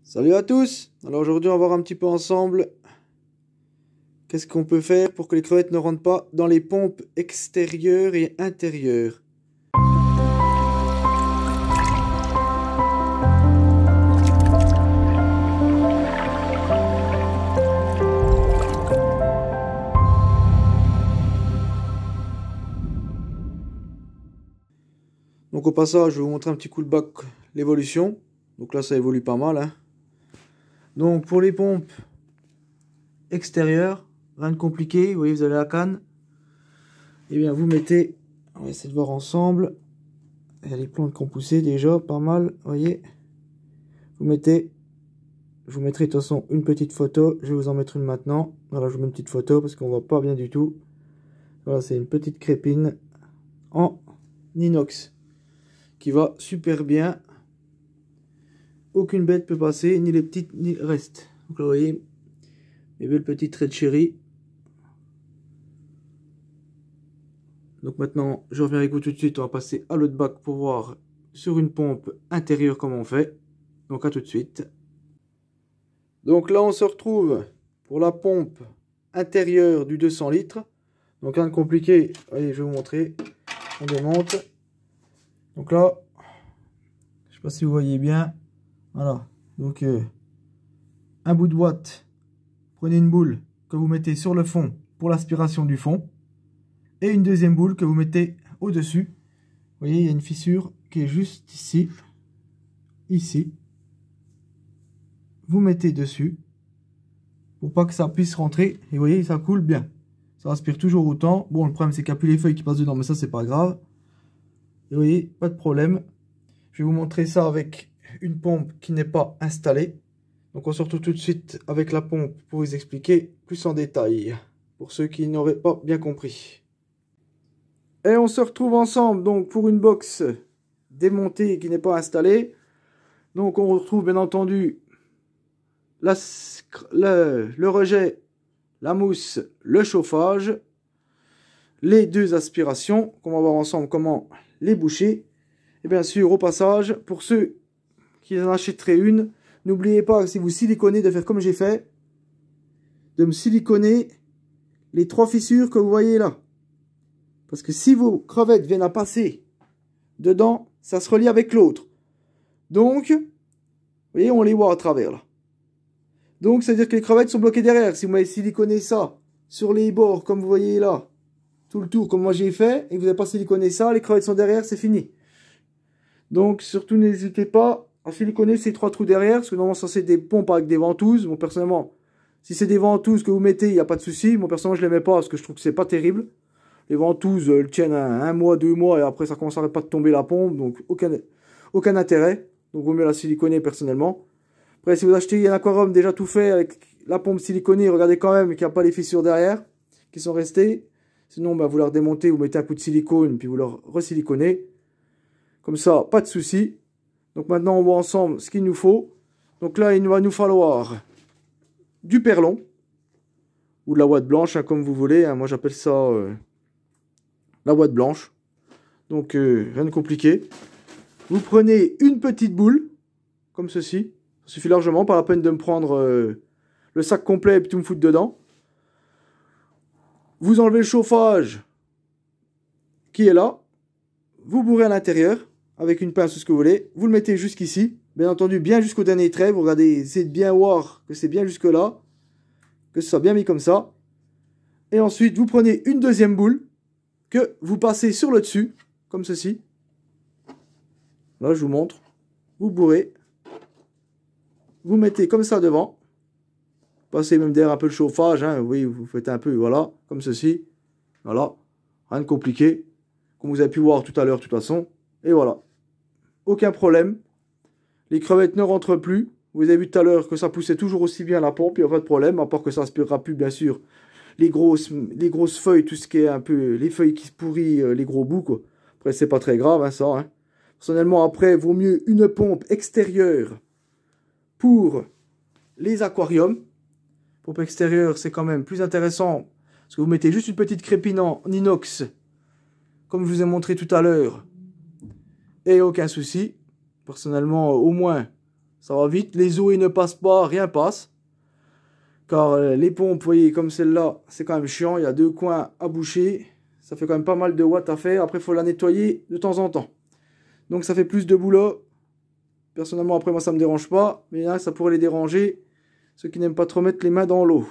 Salut à tous! Alors aujourd'hui on va voir un petit peu ensemble qu'est-ce qu'on peut faire pour que les crevettes ne rentrent pas dans les pompes extérieures et intérieures. Donc au passage je vais vous montrer un petit coup de bac l'évolution. Donc là ça évolue pas mal hein. Donc pour les pompes extérieures, rien de compliqué, vous voyez vous avez la canne. Et bien vous mettez, on va essayer de voir ensemble. Il y a les plantes qui ont poussé déjà, pas mal, vous voyez. Vous mettez, je vous mettrai de toute façon une petite photo, je vais vous en mettre une maintenant. Voilà, je vous mets une petite photo parce qu'on voit pas bien du tout. Voilà, c'est une petite crépine en inox qui va super bien. Aucune bête peut passer, ni les petites ni le reste. Donc là vous voyez, mes belles petites red cherry. Donc maintenant, je reviens avec vous tout de suite. On va passer à l'autre bac pour voir sur une pompe intérieure comment on fait. Donc à tout de suite. Donc là, on se retrouve pour la pompe intérieure du 200 litres. Donc rien de compliqué. Allez, je vais vous montrer. On démonte. Donc là, je ne sais pas si vous voyez bien. Voilà. Donc un bout de watt. Prenez une boule que vous mettez sur le fond pour l'aspiration du fond. Et une deuxième boule que vous mettez au-dessus. Vous voyez, il y a une fissure qui est juste ici. Ici. Vous mettez dessus. Pour pas que ça puisse rentrer. Et vous voyez, ça coule bien. Ça aspire toujours autant. Bon, le problème, c'est qu'il n'y a plus les feuilles qui passent dedans. Mais ça, c'est pas grave. Et vous voyez, pas de problème. Je vais vous montrer ça avec une pompe qui n'est pas installée. Donc, on se retrouve tout de suite avec la pompe pour vous expliquer plus en détail. Pour ceux qui n'auraient pas bien compris. Et on se retrouve ensemble donc pour une box démontée qui n'est pas installée. Donc on retrouve bien entendu le rejet, la mousse, le chauffage, les deux aspirations qu'on va voir ensemble comment les boucher. Et bien sûr au passage, pour ceux qui en achèteraient une, n'oubliez pas si vous siliconez de faire comme j'ai fait, de me siliconer les 3 fissures que vous voyez là. Parce que si vos crevettes viennent à passer dedans, ça se relie avec l'autre. Donc, vous voyez, on les voit à travers là. Donc, c'est-à-dire que les crevettes sont bloquées derrière. Si vous m'avez siliconé ça sur les bords, comme vous voyez là, tout le tour, comme moi j'ai fait, et que vous n'avez pas siliconé ça, les crevettes sont derrière, c'est fini. Donc, surtout, n'hésitez pas à siliconer ces 3 trous derrière, parce que normalement, ça c'est des pompes avec des ventouses. Bon, personnellement, si c'est des ventouses que vous mettez, il n'y a pas de souci. Moi, personnellement, je ne les mets pas, parce que je trouve que c'est pas terrible. Les ventouses, elles tiennent un mois, 2 mois, et après ça commence à pas de tomber la pompe, donc aucun intérêt. Donc vaut mieux la siliconer personnellement. Après, si vous achetez un aquarium déjà tout fait avec la pompe siliconée, regardez quand même qu'il n'y a pas les fissures derrière qui sont restées. Sinon, bah, vous leur démontez, vous mettez un coup de silicone, puis vous leur resiliconez. Comme ça, pas de souci. Donc maintenant, on voit ensemble ce qu'il nous faut. Donc là, il va nous falloir du perlon, ou de la ouate blanche, hein, comme vous voulez. Hein. Moi, j'appelle ça... la ouate blanche. Donc rien de compliqué. Vous prenez une petite boule, comme ceci. Ça suffit largement, pas la peine de me prendre le sac complet et puis tout me foutre dedans. Vous enlevez le chauffage qui est là. Vous bourrez à l'intérieur avec une pince ou ce que vous voulez. Vous le mettez jusqu'ici. Bien entendu, bien jusqu'au dernier trait. Vous regardez, essayez de bien voir que c'est bien jusque là. Que ce soit bien mis comme ça. Et ensuite, vous prenez une deuxième boule que vous passez sur le dessus, comme ceci. Là, je vous montre. Vous bourrez. Vous mettez comme ça devant. Passez même derrière un peu le chauffage. Hein. Oui, vous faites un peu, voilà, comme ceci. Voilà. Rien de compliqué. Comme vous avez pu voir tout à l'heure, de toute façon. Et voilà. Aucun problème. Les crevettes ne rentrent plus. Vous avez vu tout à l'heure que ça poussait toujours aussi bien la pompe. Il n'y a pas de problème. À part que ça aspirera plus, bien sûr, les grosses feuilles, tout ce qui est un peu les feuilles qui se pourrissent, les gros bouts quoi. Après c'est pas très grave hein, ça. Hein. Personnellement après vaut mieux une pompe extérieure pour les aquariums. Pompe extérieure c'est quand même plus intéressant parce que vous mettez juste une petite crépine en inox comme je vous ai montré tout à l'heure et aucun souci. Personnellement au moins ça va vite. Les eaux, ils ne passent pas, rien passe. Car les pompes, vous voyez, comme celle-là, c'est quand même chiant. Il y a 2 coins à boucher. Ça fait quand même pas mal de watts à faire. Après, il faut la nettoyer de temps en temps. Donc, ça fait plus de boulot. Personnellement, après, moi, ça me dérange pas. Mais là, ça pourrait les déranger. Ceux qui n'aiment pas trop mettre les mains dans l'eau.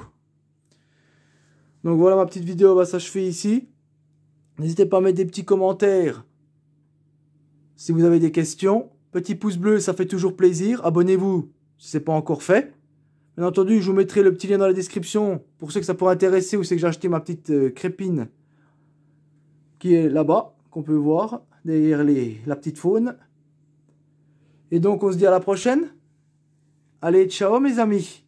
Donc, voilà, ma petite vidéo va s'achever ici. N'hésitez pas à mettre des petits commentaires si vous avez des questions. Petit pouce bleu, ça fait toujours plaisir. Abonnez-vous si ce n'est pas encore fait. Bien entendu, je vous mettrai le petit lien dans la description pour ceux que ça pourrait intéresser ou c'est que j'ai acheté ma petite crépine qui est là-bas, qu'on peut voir derrière la petite faune. Et donc, on se dit à la prochaine. Allez, ciao mes amis.